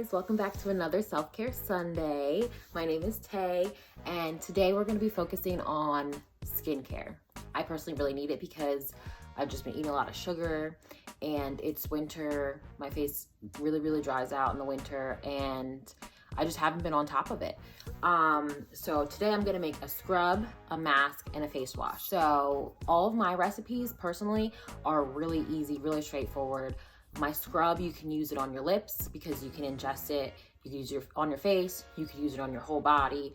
guys, welcome back to another Self-Care Sunday. My name is Tay, and today we're going to be focusing on skincare. I personally really need it because I've just been eating a lot of sugar, and it's winter. My face really dries out in the winter, and I just haven't been on top of it. So today I'm gonna make a scrub, a mask, and a face wash. So all of my recipes personally are really easy, really straightforward. My scrub, you can use it on your lips because you can ingest it. You can use it on your face. You can use it on your whole body.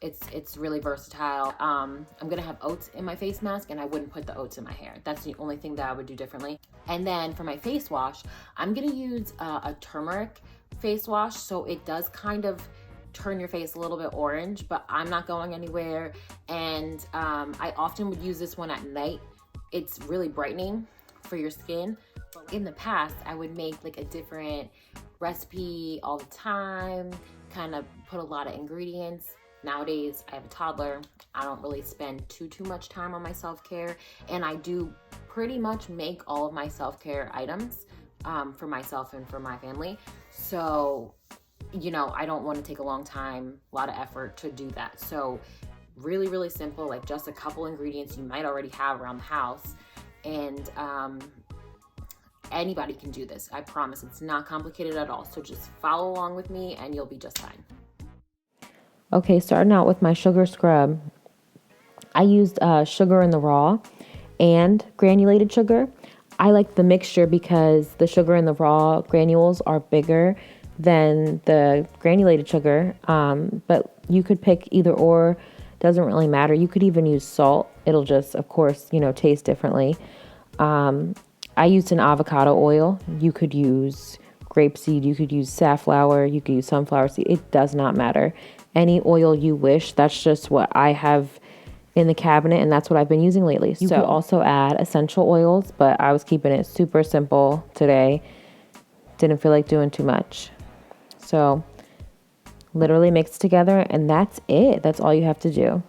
It's really versatile. I'm gonna have oats in my face mask, and I wouldn't put the oats in my hair. That's the only thing that I would do differently. And then for my face wash, I'm gonna use a turmeric face wash. So it does kind of turn your face a little bit orange, but I'm not going anywhere. And I often would use this one at night. It's really brightening for your skin. In the past, I would make like a different recipe all the time, kind of put a lot of ingredients. Nowadays, I have a toddler. I don't really spend too much time on my self-care, and I do pretty much make all of my self-care items for myself and for my family. So, you know, I don't want to take a long time, a lot of effort to do that. So really simple, like just a couple ingredients you might already have around the house. And anybody can do this. I promise it's not complicated at all. So just follow along with me and you'll be just fine. Okay, starting out with my sugar scrub, I used sugar in the raw and granulated sugar. I like the mixture because the sugar in the raw granules are bigger than the granulated sugar, but you could pick either or, doesn't really matter. You could even use salt. It'll just, of course, taste differently. I used an avocado oil. You could use grapeseed, you could use safflower, you could use sunflower seed. It does not matter. Any oil you wish. That's just what I have in the cabinet, and that's what I've been using lately. You could also add essential oils, but I was keeping it super simple today. Didn't feel like doing too much. So literally mix together, and that's it. That's all you have to do.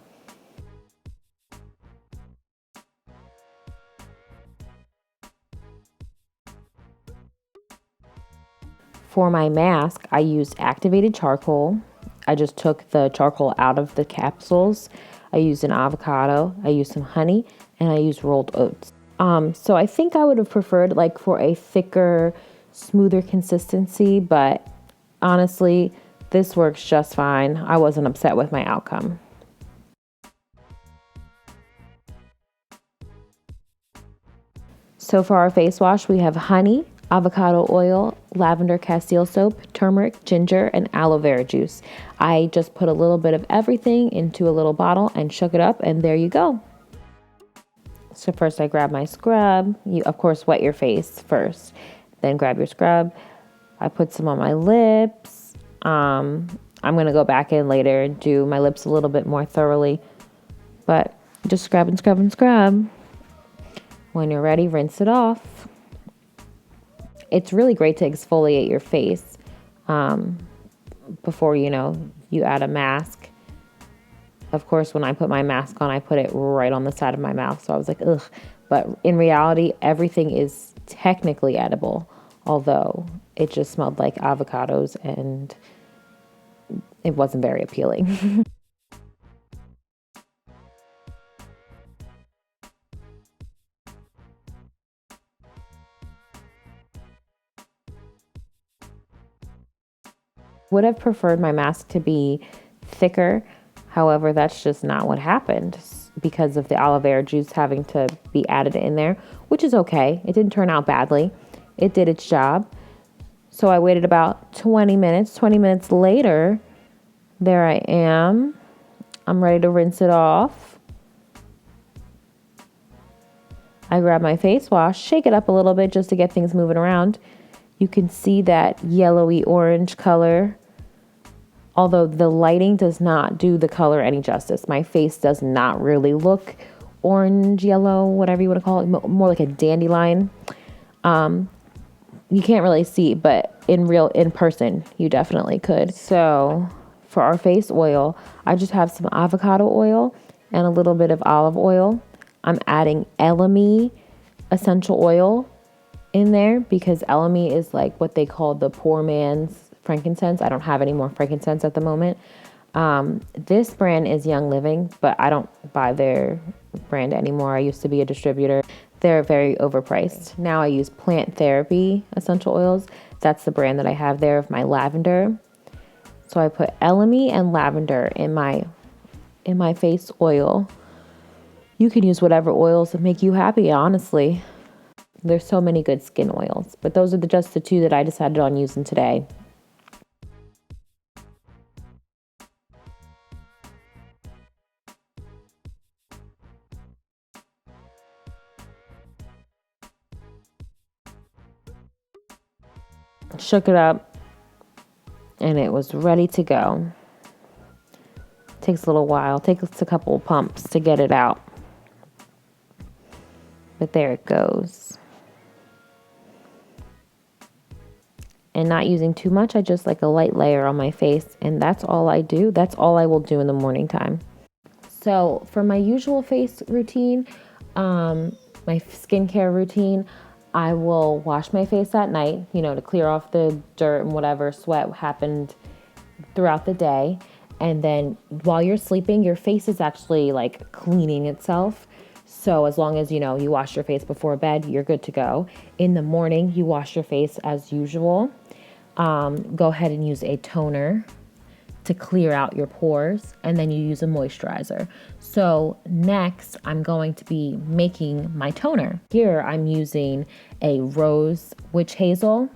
For my mask, I used activated charcoal. I just took the charcoal out of the capsules. I used an avocado, I used some honey, and I used rolled oats. So I think I would have preferred like for a thicker, smoother consistency, but honestly, this works just fine. I wasn't upset with my outcome. So for our face wash, we have honey, avocado oil, lavender castile soap, turmeric, ginger, and aloe vera juice. I just put a little bit of everything into a little bottle and shook it up, and there you go. So first I grab my scrub. You, of course, wet your face first. Then grab your scrub. I put some on my lips. I'm going to go back in later and do my lips a little bit more thoroughly. But just scrub and scrub and scrub. When you're ready, rinse it off. It's really great to exfoliate your face before, you add a mask. Of course, when I put my mask on, I put it right on the side of my mouth. So I was like, ugh. But in reality, everything is technically edible, although it just smelled like avocados and it wasn't very appealing. Would have preferred my mask to be thicker. However, that's just not what happened because of the aloe vera juice having to be added in there, which is okay. It didn't turn out badly. It did its job. So I waited about 20 minutes. 20 minutes later, there I am. I'm ready to rinse it off. I grab my face wash, shake it up a little bit just to get things moving around. You can see that yellowy orange color. Although the lighting does not do the color any justice. My face does not really look orange, yellow, whatever you want to call it. More like a dandelion. You can't really see, but in person, you definitely could. So for our face oil, I just have some avocado oil and a little bit of olive oil. I'm adding Elemi essential oil in there because Elemi is like what they call the poor man's frankincense. I don't have any more frankincense at the moment. This brand is Young Living, but I don't buy their brand anymore. I used to be a distributor. They're very overpriced. Now I use Plant Therapy essential oils. That's the brand that I have there of my lavender. So I put Elemi and lavender in my face oil. You can use whatever oils that make you happy, honestly. There's so many good skin oils, but those are just the two that I decided on using today. Shook it up and it was ready to go. Takes a little while, takes a couple pumps to get it out. But there it goes. And not using too much, I just like a light layer on my face, and that's all I do. That's all I will do in the morning time. So for my usual face routine, my skincare routine, I will wash my face at night, to clear off the dirt and whatever sweat happened throughout the day. And then while you're sleeping, your face is actually like cleaning itself. So as long as, you wash your face before bed, you're good to go. In the morning, you wash your face as usual. Go ahead and use a toner to clear out your pores, and then you use a moisturizer. So next, I'm going to be making my toner. Here, I'm using a rose witch hazel,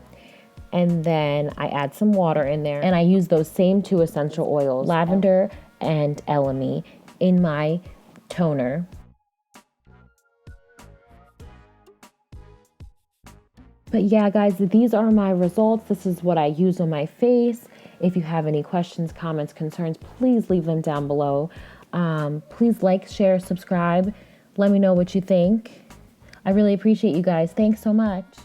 and then I add some water in there, and I use those same two essential oils, lavender and Elemi, in my toner. But yeah, guys, these are my results. This is what I use on my face. If you have any questions, comments, concerns, please leave them down below. Please like, share, subscribe. Let me know what you think. I really appreciate you guys. Thanks so much.